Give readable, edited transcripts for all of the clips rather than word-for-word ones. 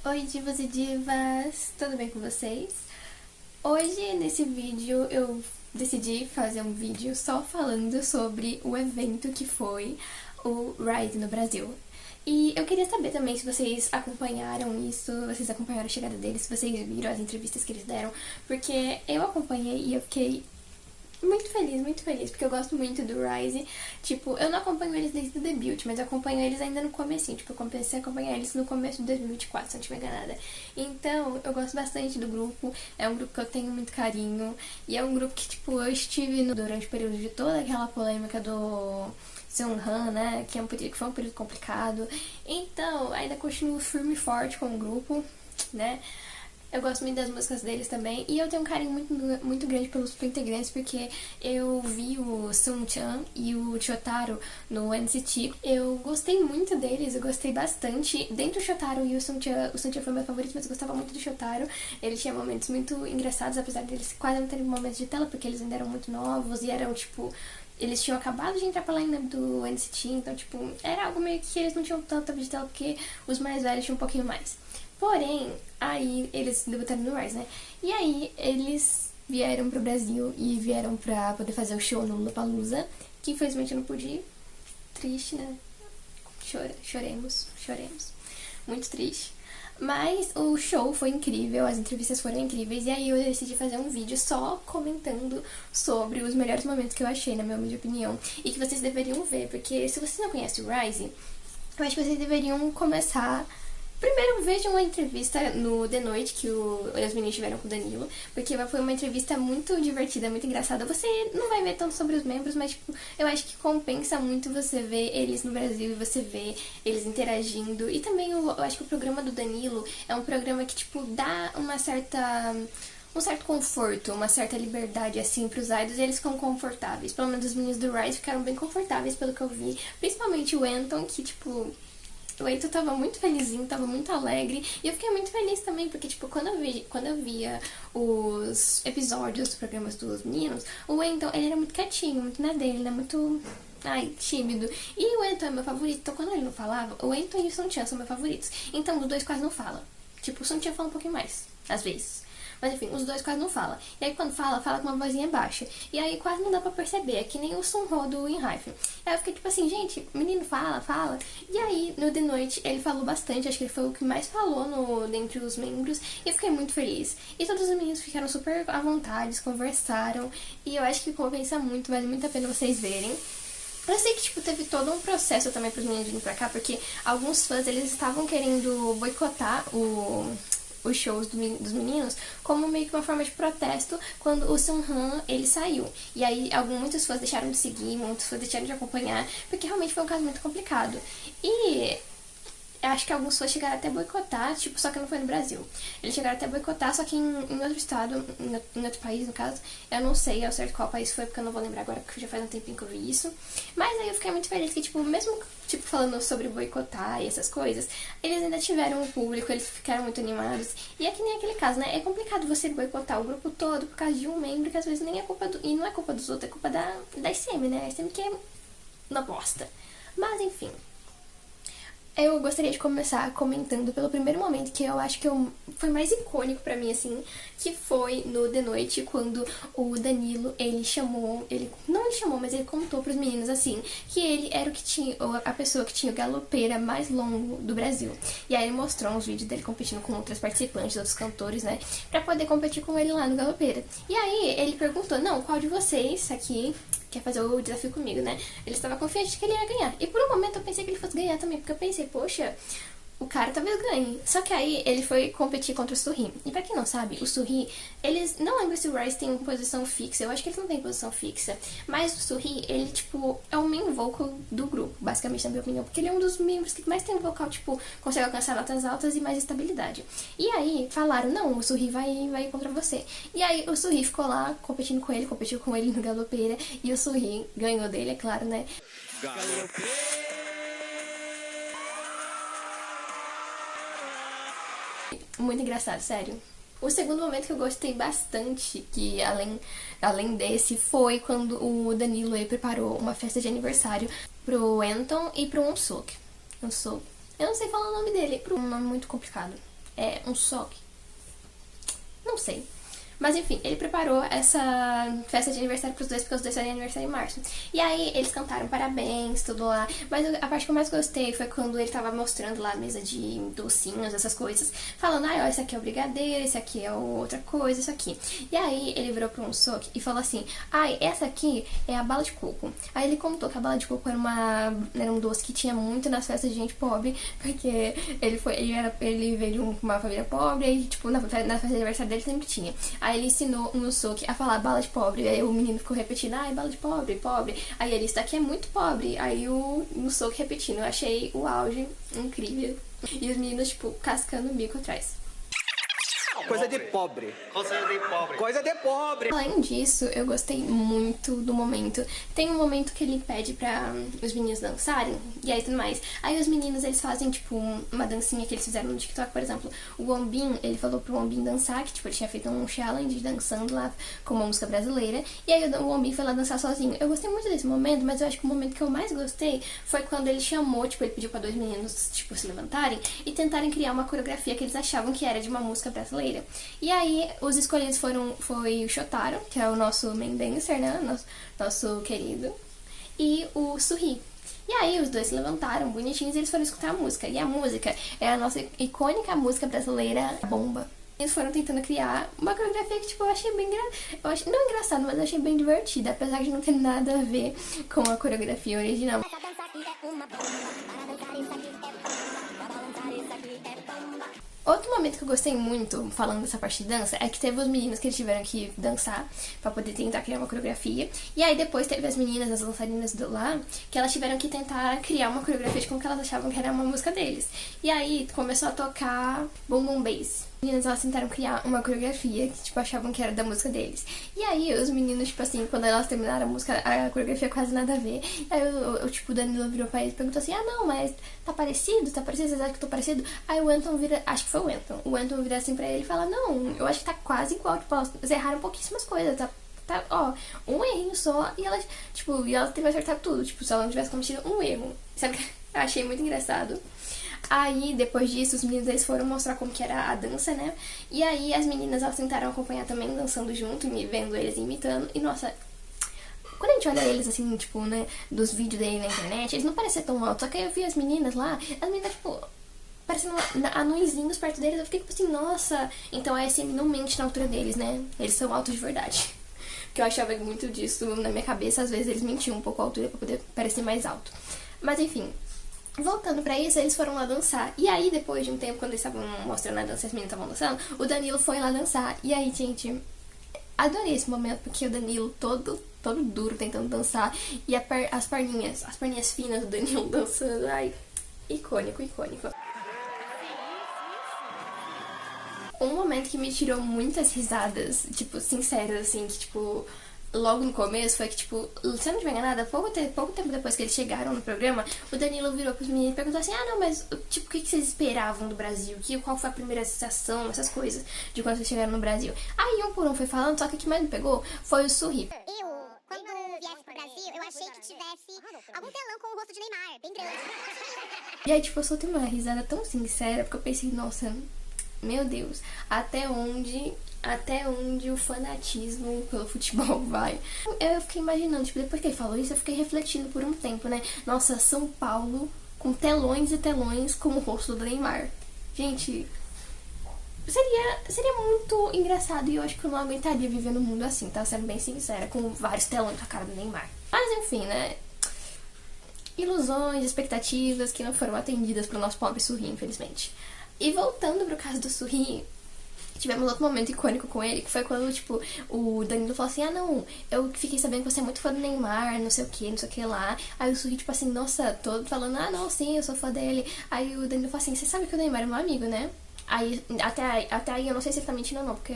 Oi, divas e divas! Tudo bem com vocês? Hoje, nesse vídeo, eu decidi fazer um vídeo só falando sobre o evento que foi o Rise no Brasil. E eu queria saber também se vocês acompanharam isso, vocês acompanharam a chegada deles, se vocês viram as entrevistas que eles deram, porque eu acompanhei e eu fiquei muito feliz, porque eu gosto muito do Rise. Tipo, eu não acompanho eles desde o debut, mas eu acompanho eles ainda no comecinho. Tipo, eu comecei a acompanhar eles no começo de 2024, se eu não estiver enganada. Então, eu gosto bastante do grupo. É um grupo que eu tenho muito carinho. E é um grupo que, tipo, eu estive durante o período de toda aquela polêmica do Seunghan, né? Que foi um período complicado. Então, ainda continuo firme e forte com o grupo, né? Eu gosto muito das músicas deles também. E eu tenho um carinho muito grande pelos integrantes, porque eu vi o Sungchan e o Shotaro no NCT. Eu gostei muito deles, eu gostei bastante. Dentro do Shotaro e o Sungchan foi meu favorito, mas eu gostava muito do Shotaro. Ele tinha momentos muito engraçados, apesar deles quase não terem momentos de tela, porque eles ainda eram muito novos e eram, tipo... Eles tinham acabado de entrar pra line-up do NCT, então, tipo, era algo meio que eles não tinham tanto tempo de tela, porque os mais velhos tinham um pouquinho mais. Porém, aí eles debutaram no Rise, né? E aí eles vieram pro Brasil e vieram pra poder fazer o show no Lollapalooza, que infelizmente eu não pude ir. Triste, né? Choremos. Muito triste. Mas o show foi incrível, as entrevistas foram incríveis, e aí eu decidi fazer um vídeo só comentando sobre os melhores momentos que eu achei, na minha humilde opinião, e que vocês deveriam ver, porque se vocês não conhecem o Rise, eu acho que vocês deveriam começar. Primeiro, vejam uma entrevista no The Noite que os meninos tiveram com o Danilo, porque foi uma entrevista muito divertida, muito engraçada. Você não vai ver tanto sobre os membros, mas tipo, eu acho que compensa muito você ver eles no Brasil e você ver eles interagindo. E também eu acho que o programa do Danilo é um programa que tipo dá um certo conforto, uma certa liberdade, assim, pros idols, e eles ficam confortáveis. Pelo menos os meninos do Rise ficaram bem confortáveis, pelo que eu vi. Principalmente o Anton, que, tipo... O Eito tava muito felizinho, tava muito alegre. E eu fiquei muito feliz também, porque, tipo, quando eu via os episódios dos programas dos meninos, o Eito, ele era muito quietinho, muito na dele, né? Muito... Ai, tímido. E o Eito é meu favorito, então quando ele não falava, o Eito e o Sungchan são meus favoritos. Então, os dois quase não falam. Tipo, o Sungchan fala um pouquinho mais, às vezes. Mas enfim, os dois quase não falam. E aí quando fala com uma vozinha baixa. E aí quase não dá pra perceber. É que nem o Sunho do Enhypen. Aí eu fiquei tipo assim, gente, menino fala. E aí, no The Noite, ele falou bastante. Acho que ele foi o que mais falou dentre os membros. E eu fiquei muito feliz. E todos os meninos ficaram super à vontade, conversaram. E eu acho que compensa muito, vale muito a pena vocês verem. Eu sei que, tipo, teve todo um processo também pros meninos virem pra cá, porque alguns fãs, eles estavam querendo boicotar os shows dos meninos como meio que uma forma de protesto quando o Seunghan ele saiu. E aí muitos fãs deixaram de seguir, muitos fãs deixaram de acompanhar, porque realmente foi um caso muito complicado. E eu acho que alguns fãs chegaram até a boicotar, tipo, só que não foi no Brasil. Eles chegaram até a boicotar, só que em outro estado, em outro país, no caso. Eu não sei ao certo qual país foi, porque eu não vou lembrar agora, porque já faz um tempinho que eu vi isso. Mas aí eu fiquei muito feliz que, tipo, mesmo, tipo, falando sobre boicotar e essas coisas, eles ainda tiveram um público, eles ficaram muito animados. E é que nem aquele caso, né? É complicado você boicotar o grupo todo por causa de um membro, que às vezes nem é culpa e não é culpa dos outros, é culpa da SM, né? A SM que é uma bosta. Mas, enfim... Eu gostaria de começar comentando pelo primeiro momento, que eu acho que foi mais icônico pra mim, assim, que foi no The Noite, quando o Danilo, não ele chamou, mas ele contou pros meninos, assim, que ele era a pessoa que tinha o galopeira mais longo do Brasil. E aí ele mostrou uns vídeos dele competindo com outros participantes, outros cantores, né, pra poder competir com ele lá no galopeira. E aí ele perguntou, não, qual de vocês aqui quer fazer o desafio comigo, né? Ele estava confiante de que ele ia ganhar. E por um momento eu pensei que ele fosse ganhar também, porque eu pensei, poxa, o cara talvez ganhe. Só que aí ele foi competir contra o Suhi. E pra quem não sabe, o Suhi, eles... Não lembro se o Rise tem posição fixa. Eu acho que eles não têm posição fixa. Mas o Suhi, ele, tipo, é o main vocal do grupo, basicamente, na minha opinião. Porque ele é um dos membros que mais tem um vocal, tipo, consegue alcançar notas altas e mais estabilidade. E aí, falaram, não, o Suhi vai contra você. E aí, o Suhi ficou lá, competiu com ele no galopeira. E o Suhi ganhou dele, é claro, né? Muito engraçado, sério. O segundo momento que eu gostei bastante, que além desse, foi quando o Danilo preparou uma festa de aniversário pro Anton e pro Unsuk. Eu não sei falar o nome dele, um nome muito complicado. um soque. Não sei. Mas enfim, ele preparou essa festa de aniversário pros dois, porque os dois fazem aniversário em março. E aí eles cantaram parabéns, tudo lá. Mas a parte que eu mais gostei foi quando ele tava mostrando lá a mesa de docinhos, essas coisas. Falando, ó, esse aqui é o brigadeiro, esse aqui é outra coisa, isso aqui. E aí ele virou pro um Sook e falou assim, essa aqui é a bala de coco. Aí ele contou que a bala de coco era um doce que tinha muito nas festas de gente pobre, porque ele veio de uma família pobre, e tipo, na festa de aniversário dele sempre tinha. Aí ele ensinou um Sook a falar bala de pobre. Aí o menino ficou repetindo, bala de pobre, pobre. Aí ele, isso daqui é muito pobre. Aí o Sook repetindo. Eu achei o auge incrível. E os meninos, tipo, cascando o bico atrás. Coisa de pobre. Coisa de pobre. Coisa de pobre. Além disso, eu gostei muito do momento. Tem um momento que ele pede pra os meninos dançarem, e aí tudo mais. Aí os meninos, eles fazem, tipo, uma dancinha que eles fizeram no TikTok, por exemplo. O Wombin, ele falou pro Wombin dançar, que, tipo, ele tinha feito um challenge dançando lá com uma música brasileira. E aí o Wombin foi lá dançar sozinho. Eu gostei muito desse momento, mas eu acho que o momento que eu mais gostei foi quando ele chamou, tipo, ele pediu pra dois meninos, tipo, se levantarem e tentarem criar uma coreografia que eles achavam que era de uma música brasileira. E aí, os escolhidos foi o Shotaro, que é o nosso main dancer, né? Nosso querido. E o Suhi. E aí, os dois se levantaram, bonitinhos, e eles foram escutar a música. E a música é a nossa icônica música brasileira, Bomba. Eles foram tentando criar uma coreografia que, tipo, eu achei bem não engraçado, mas eu achei bem divertida, apesar de não ter nada a ver com a coreografia original. Outro momento que eu gostei muito, falando dessa parte de dança, é que teve os meninos que eles tiveram que dançar pra poder tentar criar uma coreografia. E aí depois teve as meninas, as dançarinas do lá, que elas tiveram que tentar criar uma coreografia de como que elas achavam que era uma música deles. E aí começou a tocar Boom Boom Bass. As meninas, elas tentaram criar uma coreografia que, tipo, achavam que era da música deles. E aí, os meninos, tipo assim, quando elas terminaram a música, a coreografia quase nada a ver. Aí, tipo, o Danilo virou pra eles e perguntou assim, não, mas tá parecido? Tá parecido? Vocês acham que eu tô parecido? Aí o Anton vira, acho que foi o Anton. O Anton vira assim pra ele e fala, não, eu acho que tá quase igual, tipo, elas erraram pouquíssimas coisas, tá, um errinho só, e elas, tipo, teve que acertar tudo, tipo, se ela não tivesse cometido um erro. Sabe? Eu achei muito engraçado. Aí, depois disso, os meninos, eles foram mostrar como que era a dança, né? E aí, as meninas, elas tentaram acompanhar também, dançando junto, e vendo eles imitando. E, nossa, quando a gente olha eles, assim, tipo, né, dos vídeos dele na internet, eles não parecem tão altos. Só que aí eu vi as meninas lá, as meninas, tipo, parecendo anõezinhos perto deles. Eu fiquei, tipo assim, nossa, então a SM não mente na altura deles, né? Eles são altos de verdade. Porque eu achava muito disso na minha cabeça. Às vezes eles mentiam um pouco a altura pra poder parecer mais alto. Mas, enfim... Voltando pra isso, eles foram lá dançar. E aí, depois de um tempo, quando eles estavam mostrando a dança, as meninas estavam dançando, o Danilo foi lá dançar. E aí, gente, adorei esse momento, porque o Danilo todo duro tentando dançar. E as perninhas finas do Danilo dançando. Ai, icônico. Um momento que me tirou muitas risadas, tipo, sinceras, assim, que, tipo... Logo no começo foi que, tipo, se eu não tiver enganada, pouco tempo depois que eles chegaram no programa, o Danilo virou pros meninos e perguntou assim, não, mas, tipo, o que vocês esperavam do Brasil? Qual foi a primeira sensação, essas coisas, de quando vocês chegaram no Brasil? Aí um por um foi falando, só que o que mais me pegou foi o Suhi. Quando viesse pro Brasil, eu achei que tivesse algum telão com o rosto de Neymar, bem grande. E aí, tipo, eu soltei uma risada tão sincera, porque eu pensei, nossa, meu Deus, até onde o fanatismo pelo futebol vai. Eu fiquei imaginando, tipo, depois que ele falou isso, eu fiquei refletindo por um tempo, né? Nossa, São Paulo com telões e telões com o rosto do Neymar. Gente, seria muito engraçado e eu acho que eu não aguentaria viver num mundo assim, tá? Sendo bem sincera, com vários telões com a cara do Neymar. Mas enfim, né? Ilusões, expectativas que não foram atendidas pro nosso pobre Suhi, infelizmente. E voltando pro caso do Suhi, tivemos outro momento icônico com ele, que foi quando, tipo, o Danilo falou assim, não, eu fiquei sabendo que você é muito fã do Neymar, não sei o que lá. Aí o Suhi, tipo assim, nossa, todo falando, não, sim, eu sou fã dele. Aí o Danilo falou assim, você sabe que o Neymar é meu amigo, né? Aí, até aí, eu não sei se ele tá mentindo ou não, porque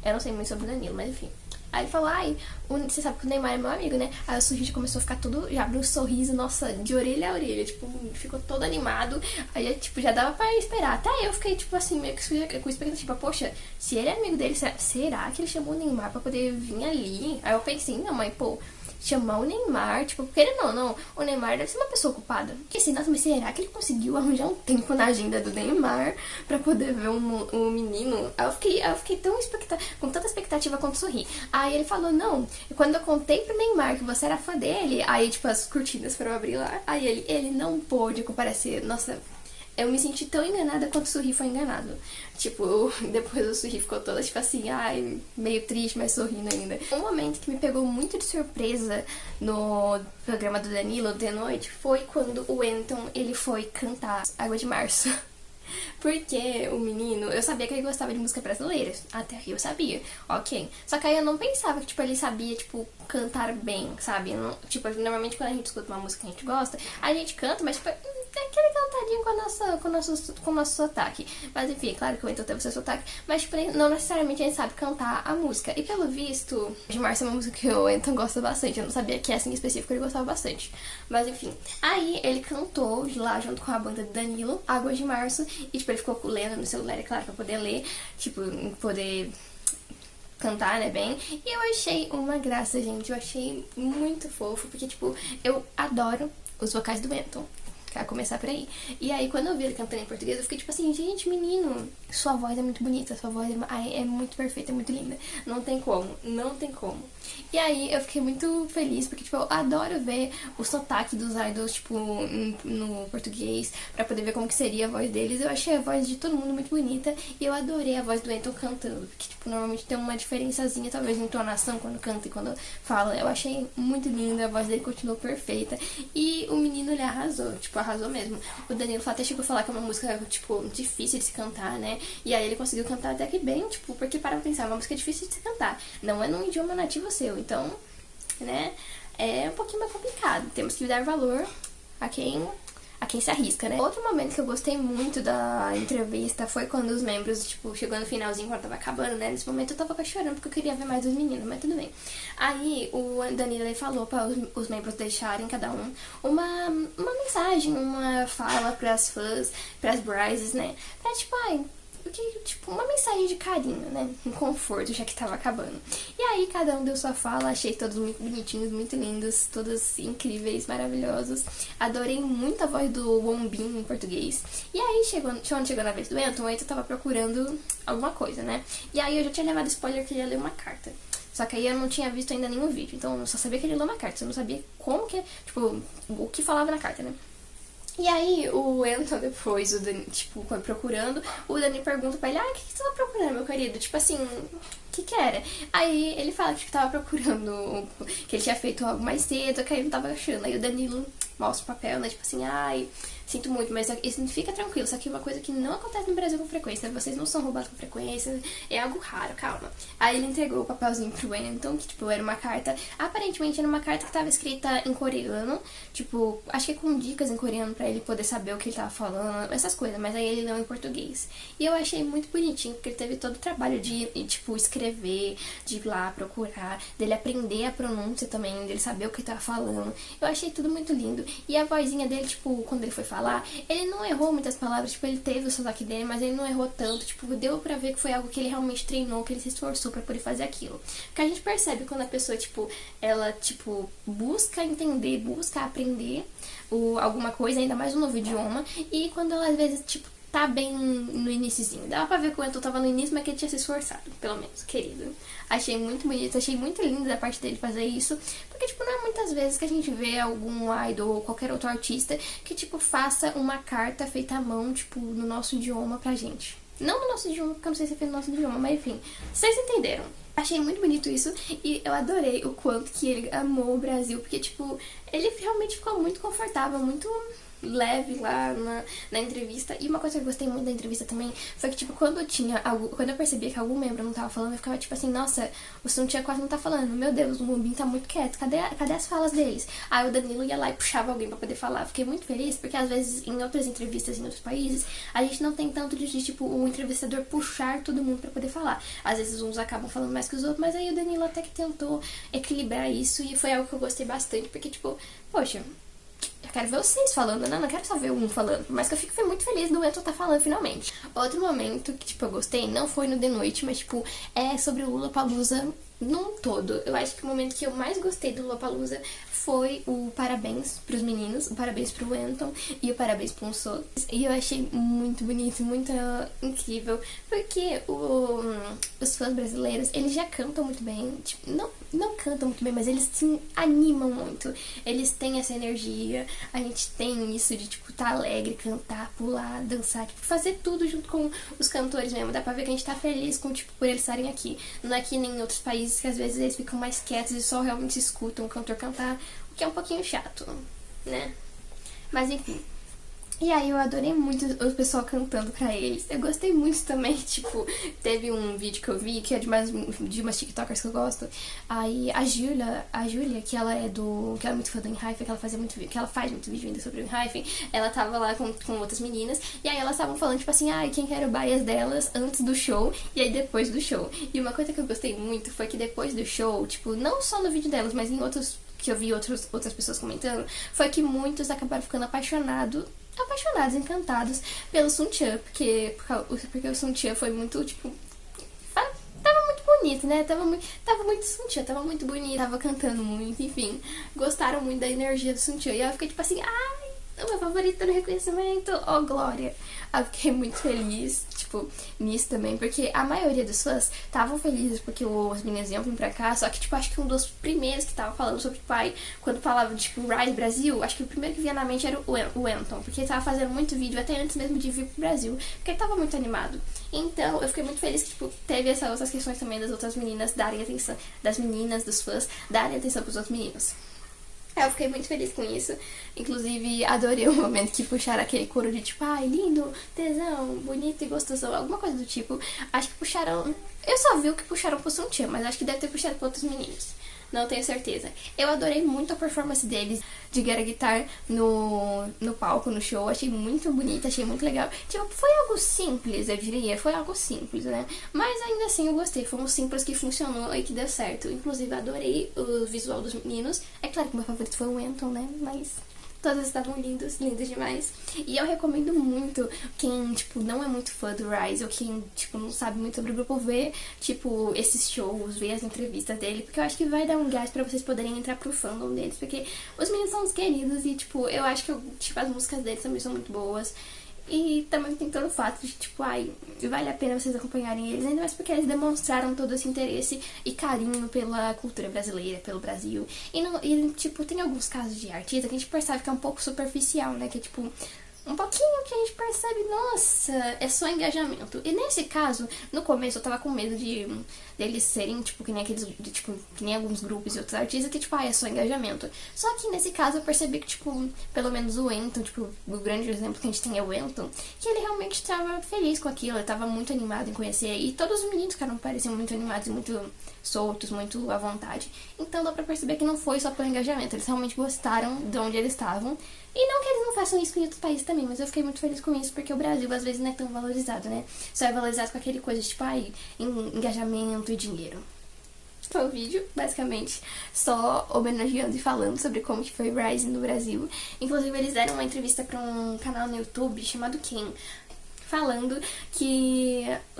eu não sei muito sobre o Danilo, mas enfim. Aí ele falou, ai, você sabe que o Neymar é meu amigo, né? Aí o Surri começou a ficar todo, já abriu um sorriso, nossa, de orelha a orelha, tipo, ficou todo animado. Aí, tipo, já dava pra esperar. Até eu fiquei, tipo assim, meio que com expectativa, poxa, se ele é amigo dele, será que ele chamou o Neymar pra poder vir ali? Aí eu pensei, não, mas, pô, chamar o Neymar, tipo, porque ele não, o Neymar deve ser uma pessoa ocupada. Porque assim, nossa, mas será que ele conseguiu arranjar um tempo na agenda do Neymar pra poder ver um menino? Aí eu fiquei tão com tanta expectativa quanto sorri. Aí ele falou, não, quando eu contei pro Neymar que você era fã dele, aí tipo, as cortinas foram abrir lá, aí ele não pôde comparecer, nossa. Eu me senti tão enganada quanto o Surri foi enganado. Tipo, depois o Surri ficou toda, tipo assim, ai, meio triste, mas sorrindo ainda. Um momento que me pegou muito de surpresa no programa do Danilo de noite foi quando o Wellington, ele foi cantar Água de Março. Porque o menino, eu sabia que ele gostava de música brasileira, até aí eu sabia, ok. Só que aí eu não pensava que, tipo, ele sabia, tipo, cantar bem, sabe? Não, tipo, normalmente quando a gente escuta uma música que a gente gosta, a gente canta, mas, tipo, tem aquele cantadinho com o nosso sotaque. Mas, enfim, claro que o Wellington teve o seu sotaque, mas, tipo, não necessariamente a gente sabe cantar a música. E, pelo visto, de Março é uma música que o Wellington gosta bastante, eu não sabia que essa em específico ele gostava bastante. Mas, enfim, aí ele cantou lá junto com a banda de Danilo, Águas de Março, e, tipo, ele ficou lendo no celular, é claro, pra poder ler, tipo, poder cantar, né, bem. E eu achei uma graça, gente. Eu achei muito fofo, porque, tipo, eu adoro os vocais do Wellington. Quero começar por aí. E aí, quando eu vi ele cantando em português, eu fiquei tipo assim, gente, menino, sua voz é muito bonita, sua voz é muito perfeita, é muito linda. Não tem como, não tem como. E aí, eu fiquei muito feliz, porque, tipo, eu adoro ver o sotaque dos idols, tipo, no português, pra poder ver como que seria a voz deles. Eu achei a voz de todo mundo muito bonita, e eu adorei a voz do Wellington cantando, porque, tipo, normalmente tem uma diferençazinha, talvez, de entonação quando canta e quando fala. Eu achei muito linda, a voz dele continuou perfeita, e o menino, ele arrasou, tipo, arrasou mesmo. O Danilo até chegou a falar que é uma música, tipo, difícil de se cantar, né? E aí ele conseguiu cantar até que bem, tipo, porque para pensar, é uma música difícil de se cantar. Não é num idioma nativo seu, então, né? É um pouquinho mais complicado. Temos que dar valor a quem se arrisca, né? Outro momento que eu gostei muito da entrevista foi quando os membros, tipo, chegou no finalzinho, quando tava acabando, né? Nesse momento eu tava quase chorando porque eu queria ver mais os meninos, mas tudo bem. Aí o Danilo, ele falou para os membros deixarem cada um uma mensagem, uma fala pras fãs, pras Bryces, né? Pra, tipo, ai, tipo, uma mensagem de carinho, né? Um conforto, já que tava acabando. E aí, cada um deu sua fala, achei todos muito bonitinhos, muito lindos, todos incríveis, maravilhosos. Adorei muito a voz do Wombin em português. E aí, quando chegou na vez do Wellington, o Wellington tava procurando alguma coisa, né? E aí, eu já tinha levado spoiler que ele ia ler uma carta. Só que aí eu não tinha visto ainda nenhum vídeo, então eu só sabia que ele leu uma carta. Eu não sabia como que, tipo, o que falava na carta, né? E aí, o Wellington, depois, tipo, quando procurando, o Dani pergunta pra ele, o que você tá procurando, meu querido? Tipo assim, o que era? Aí ele fala que tava procurando, que ele tinha feito algo mais cedo, que aí ele não tava achando. Aí o Danilo mostra o papel, né, tipo assim, sinto muito, mas isso fica tranquilo, isso aqui é uma coisa que não acontece no Brasil com frequência, vocês não são roubados com frequência, é algo raro, calma. Aí ele entregou o papelzinho pro Wellington, que, tipo, era uma carta, aparentemente era uma carta que tava escrita em coreano, tipo, acho que com dicas em coreano pra ele poder saber o que ele tava falando, essas coisas, mas aí ele leu em português. E eu achei muito bonitinho, porque ele teve todo o trabalho de tipo, escrever, de ir lá procurar, dele aprender a pronúncia também, dele saber o que ele tava falando. Eu achei tudo muito lindo. E a vozinha dele, tipo, quando ele foi falar, ele não errou muitas palavras, tipo, ele teve o sotaque dele, mas ele não errou tanto, tipo, deu pra ver que foi algo que ele realmente treinou, que ele se esforçou pra poder fazer aquilo. Porque a gente percebe quando a pessoa, tipo, ela, tipo, busca entender, busca aprender alguma coisa, ainda mais um novo idioma, e quando ela, às vezes, tipo, tá bem no iniciozinho. Dava pra ver que o Wellington tava no início, mas que ele tinha se esforçado, pelo menos, querido. Achei muito bonito, achei muito lindo da parte dele fazer isso, porque, tipo, não é muitas vezes que a gente vê algum idol ou qualquer outro artista que, tipo, faça uma carta feita à mão, tipo, no nosso idioma pra gente. Não no nosso idioma, porque eu não sei se é feito no nosso idioma, mas enfim, vocês entenderam. Achei muito bonito isso e eu adorei o quanto que ele amou o Brasil, porque, tipo, ele realmente ficou muito confortável, muito leve lá na entrevista. E uma coisa que eu gostei muito da entrevista também foi que, tipo, quando eu percebia que algum membro não tava falando, eu ficava tipo assim, nossa, o Suntia quase não tá falando, meu Deus, o Moonbin tá muito quieto, cadê as falas deles? Aí o Danilo ia lá e puxava alguém pra poder falar. Fiquei muito feliz, porque às vezes em outras entrevistas em outros países, a gente não tem tanto de tipo, o entrevistador puxar todo mundo pra poder falar. Às vezes uns acabam falando mais que os outros, mas aí o Danilo até que tentou equilibrar isso, e foi algo que eu gostei bastante, porque, tipo, poxa, eu quero ver vocês falando, né? Não quero só ver um falando. Mas que eu fico muito feliz do Wellington tá falando finalmente. Outro momento que, tipo, eu gostei, não foi no The Noite, mas, tipo, é sobre o Lollapalooza num todo. Eu acho que o momento que eu mais gostei do Lollapalooza foi o parabéns pros meninos, o parabéns pro Wellington e o parabéns pro Unso. E eu achei muito bonito, muito incrível, porque os fãs brasileiros, eles já cantam muito bem, tipo, não cantam muito bem, mas eles se animam muito, eles têm essa energia, a gente tem isso de, tipo, tá alegre, cantar, pular, dançar, tipo, fazer tudo junto com os cantores mesmo, dá pra ver que a gente tá feliz com, tipo, por eles estarem aqui. Não é que nem em outros países que às vezes eles ficam mais quietos e só realmente escutam o cantor cantar, o que é um pouquinho chato, né? Mas enfim. E aí eu adorei muito o pessoal cantando pra eles. Eu gostei muito também, tipo, teve um vídeo que eu vi, que é de umas tiktokers que eu gosto. Aí a Júlia, que ela é muito fã do Enhypen, que ela faz muito vídeo ainda sobre o Enhypen, ela tava lá com outras meninas, e aí elas estavam falando, tipo assim, quem que era o bias delas antes do show, e aí depois do show. E uma coisa que eu gostei muito foi que depois do show, tipo, não só no vídeo delas, mas em outros que eu vi outras pessoas comentando, foi que muitos acabaram ficando apaixonados, encantados pelo Suntia, porque o Suntia foi muito, tipo, tava muito bonito, né? Tava muito Suntia, tava muito bonito, tava cantando muito, enfim, gostaram muito da energia do Suntia, e eu fiquei tipo assim, o meu favorito no reconhecimento, oh glória. Eu fiquei muito feliz, tipo, nisso também, porque a maioria dos fãs estavam felizes porque os meninos iam vir pra cá, só que, tipo, acho que um dos primeiros que tava falando sobre, tipo, quando falava, tipo, Rise Brasil, acho que o primeiro que vinha na mente era o Wellington, porque ele tava fazendo muito vídeo até antes mesmo de vir pro Brasil, porque ele tava muito animado. Então, eu fiquei muito feliz que, tipo, teve essas outras questões também das outras meninas darem atenção, das meninas, dos fãs, darem atenção pros outros meninos. Eu fiquei muito feliz com isso. Inclusive, adorei o momento que puxaram aquele coro de tipo, lindo, tesão, bonito e gostoso, alguma coisa do tipo. Acho que puxaram... Eu só vi o que puxaram pro Suntia, mas acho que deve ter puxado pra outros meninos. Não tenho certeza. Eu adorei muito a performance deles de Get a Guitar no palco, no show. Achei muito bonita, achei muito legal. Tipo, foi algo simples, eu diria. Foi algo simples, né? Mas ainda assim eu gostei. Foi um simples que funcionou e que deu certo. Inclusive, adorei o visual dos meninos. É claro que meu favorito foi o Wellington, né? Mas... todos estavam lindos demais. E eu recomendo muito quem, tipo, não é muito fã do Rise, ou quem, tipo, não sabe muito sobre o grupo, ver, tipo, esses shows, ver as entrevistas dele, porque eu acho que vai dar um gás pra vocês poderem entrar pro fandom deles, porque os meninos são os queridos e, tipo, eu acho que as músicas deles também são muito boas. E também tem todo o fato de, tipo, vale a pena vocês acompanharem eles, ainda mais porque eles demonstraram todo esse interesse e carinho pela cultura brasileira, pelo Brasil. E tipo, tem alguns casos de artista que a gente percebe que é um pouco superficial, né? Que é, tipo, um pouquinho que a gente percebe, nossa, é só engajamento. E nesse caso, no começo eu tava com medo deles serem, tipo, que nem que nem alguns grupos e outros artistas que, tipo, é só engajamento. Só que nesse caso eu percebi que, tipo, pelo menos o Wellington, tipo, o grande exemplo que a gente tem é o Wellington, que ele realmente estava feliz com aquilo, ele tava muito animado em conhecer, e todos os meninos, cara, pareciam muito animados e muito soltos, muito à vontade. Então dá pra perceber que não foi só pelo engajamento, eles realmente gostaram de onde eles estavam. E não que eles não façam isso em outros países também, mas eu fiquei muito feliz com isso, porque o Brasil às vezes não é tão valorizado, né? Só é valorizado com aquele coisa tipo, engajamento e dinheiro. Foi o vídeo, basicamente, só homenageando e falando sobre como que foi o Rise no Brasil. Inclusive, eles deram uma entrevista pra um canal no YouTube chamado Quem, falando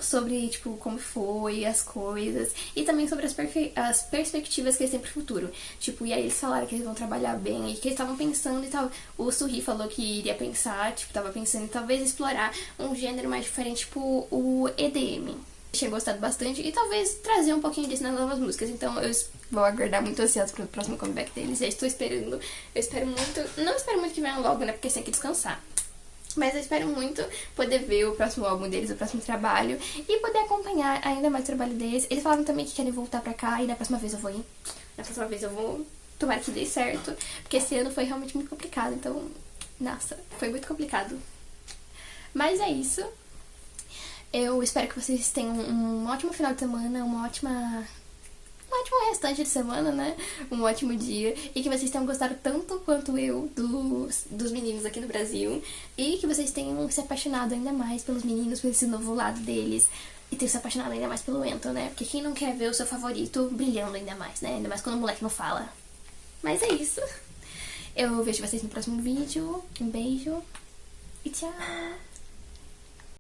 sobre, tipo, como foi as coisas e também sobre as perspectivas que eles têm pro futuro. Tipo, e aí eles falaram que eles vão trabalhar bem e que eles estavam pensando e tal. O Surri falou que iria pensar, tipo, tava pensando em talvez explorar um gênero mais diferente, tipo o EDM. Tinha gostado bastante e talvez trazer um pouquinho disso nas novas músicas. Então eu vou aguardar muito ansiosa pro próximo comeback deles. Já estou esperando. Eu espero muito. Não espero muito que venham logo, né? Porque tem que descansar. Mas eu espero muito poder ver o próximo álbum deles, o próximo trabalho, e poder acompanhar ainda mais o trabalho deles. Eles falaram também que querem voltar pra cá, e na próxima vez eu vou ir. Na próxima vez eu vou. Tomara que dê certo, porque esse ano foi realmente muito complicado, então Nossa, foi muito complicado. Mas é isso. Eu espero que vocês tenham um ótimo final de semana, um ótimo restante de semana, né? Um ótimo dia. E que vocês tenham gostado tanto quanto eu dos meninos aqui no Brasil. E que vocês tenham se apaixonado ainda mais pelos meninos, por esse novo lado deles. E tenham se apaixonado ainda mais pelo Anton, né? Porque quem não quer ver o seu favorito brilhando ainda mais, né? Ainda mais quando o moleque não fala. Mas é isso. Eu vejo vocês no próximo vídeo. Um beijo. E tchau!